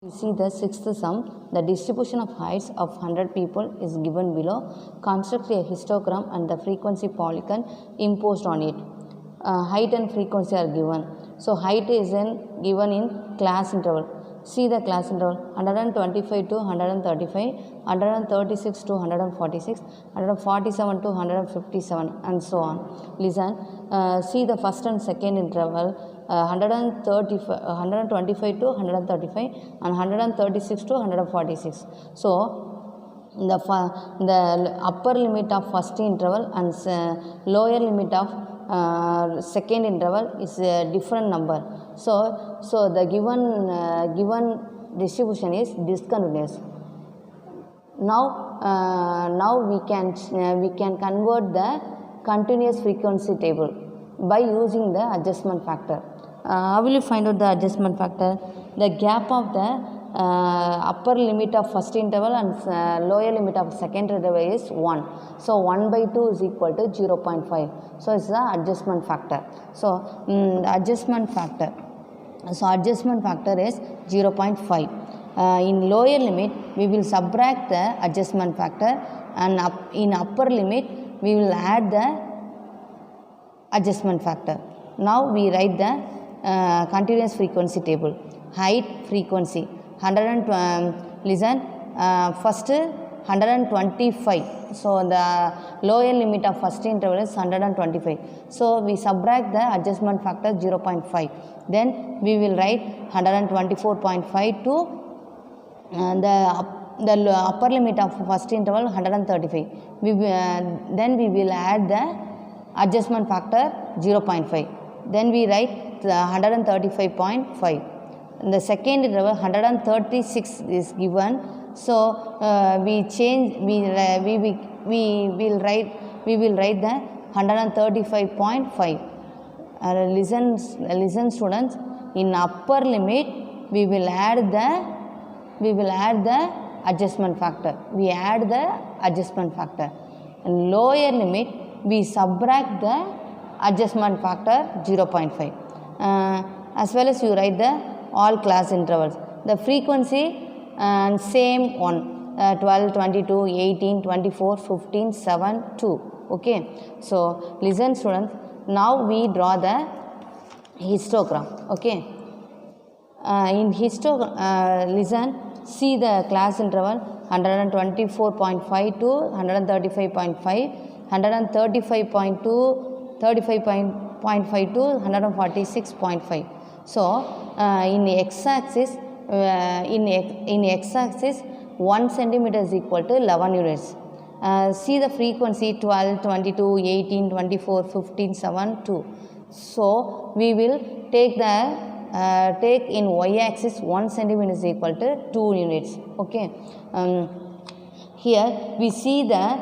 You see the sixth sum, the distribution of heights of 100 people is given below. Construct a histogram and the frequency polygon imposed on it. Height and frequency are given. So height is given in class interval. See the class interval 125 to 135, 136 to 146, 147 to 157 and so on. Listen, see the first and second interval 125 to 135 and 136 to 146. So the upper limit of first interval and lower limit of second interval is a different number. So the given distribution is discontinuous. Now we can convert the continuous frequency table by using the adjustment factor. How will you find out the adjustment factor? The gap of the upper limit of first interval and lower limit of second interval is 1. So 1 by 2 is equal to 0.5. So it's the adjustment factor. So adjustment factor is 0.5. In lower limit we will subtract the adjustment factor, and in upper limit we will add the adjustment factor. Now we write the continuous frequency table. Height, frequency 100. Listen, first 125. So the lower limit of first interval is 125. So we subtract the adjustment factor 0.5. Then we will write 124.5 to the upper limit of first interval 135. Then we will add the adjustment factor 0.5. Then we write 135.5. The second interval 136 is given. So we will write the 135.5. Listen students, in upper limit we will add the adjustment factor. We add the adjustment factor. In lower limit we subtract the adjustment factor 0.5. As well as you write the all class intervals. The frequency and same one, 12, 22, 18, 24, 15, 7, 2. Okay. So listen students, now we draw the histogram. Okay. In histogram, listen, see the class interval 124.5 to 135.5, 135.2, 35.5 to 146.5. So in x-axis, 1 centimeter is equal to 11 units. See the frequency 12, 22, 18, 24, 15, 7, 2. So we will take in y-axis 1 centimeter is equal to 2 units. Okay. Here we see the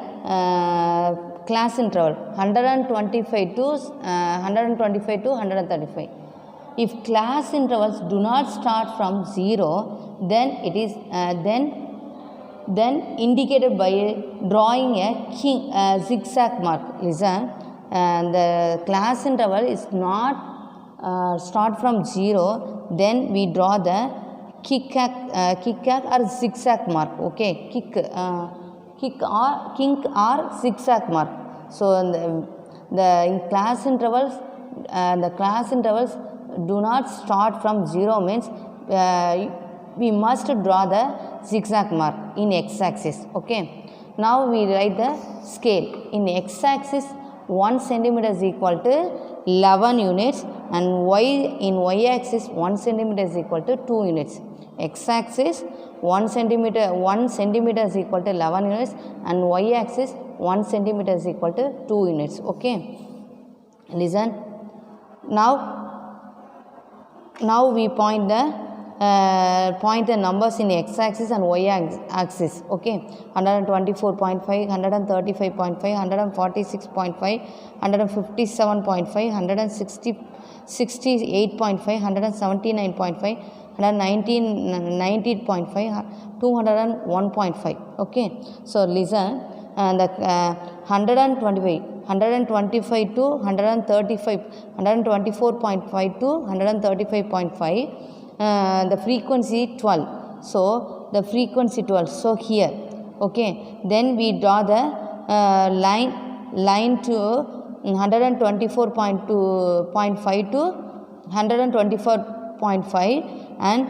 class interval 125 to 135. If class intervals do not start from 0, then it is then indicated by drawing a zigzag mark. Listen, the class interval is not start from 0, then we draw the kick or zigzag mark. Okay, kink or zigzag mark. So the class intervals do not start from 0 means we must draw the zigzag mark in x-axis. Okay. Now we write the scale. In x-axis 1 centimeter is equal to 11 units, and in y-axis 1 centimeter is equal to 2 units. X-axis 1 centimeter is equal to 11 units, and y-axis 1 centimeter is equal to 2 units. Okay. Listen. Now we point the numbers in x-axis and y-axis. Okay, 124.5, 135.5, 146.5, 157.5, 168.5, 179.5, 190.5, 201.5. Okay, so listen, the 125 to 135, 124.5 to 135.5, the frequency 12. so the frequency 12, so here, okay, then we draw the line to 124.5 to 124.5, and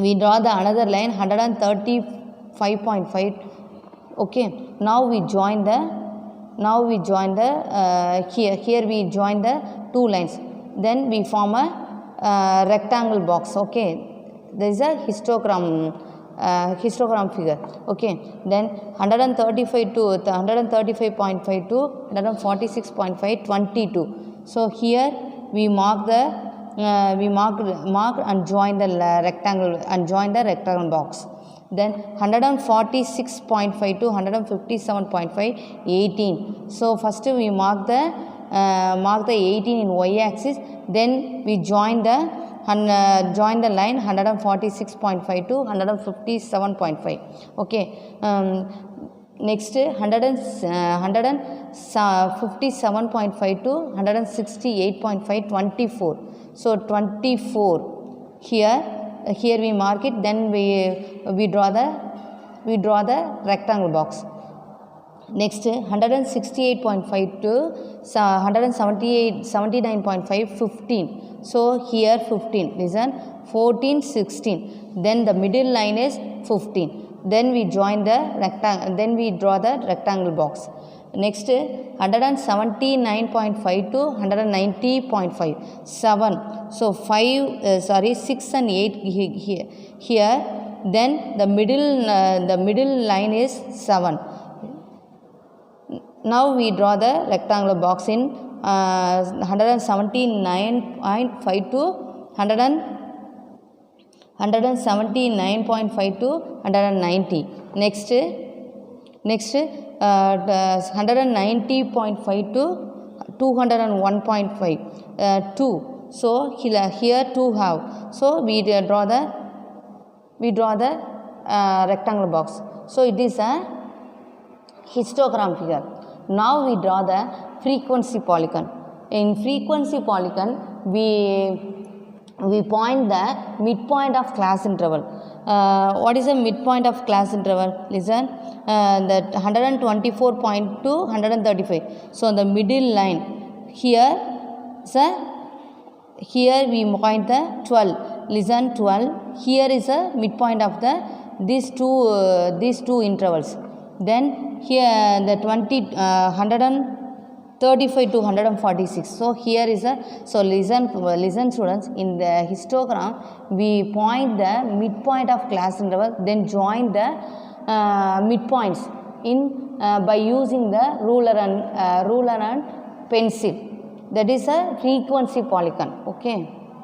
we draw the another line 135.5. okay, now we join the here we join the two lines, then we form a rectangle box. okay, there is a histogram figure. okay, then 135 to 135.5 to 146.5, 22. so here we mark and join the rectangle box. then 146.5 to 157.5, 18. so first we mark the 18 in y axis, then we join the line 146.5 to 157.5, okay. Next 157.5 to 168.5, 24. so 24 here we mark it, then we draw the rectangle box. next 168.5 to 79.5, 15. so here 15, listen, 14, 16, then the middle line is 15, then we join the rectangle, then we draw the rectangle box. next 179.5 to 190.5, 7. so 6 and 8 here, then the middle line is 7. now we draw the rectangular box in 179.5 to 179.5 to 190. next 190.5 to 201.5, 2. so here 2 have, so we draw the rectangular box. so it is a histogram figure. now we draw the frequency polygon. in frequency polygon we point the midpoint of class interval. what is the midpoint of class interval? listen, that 124.2 to 135. so the middle line here, here we point the 12. listen, 12. here is a midpoint of these two intervals. then here the 135 to 146. so here is a, so listen students, in the histogram we point the midpoint of class interval, then join the midpoints in by using the ruler and pencil. that is a frequency polygon. okay.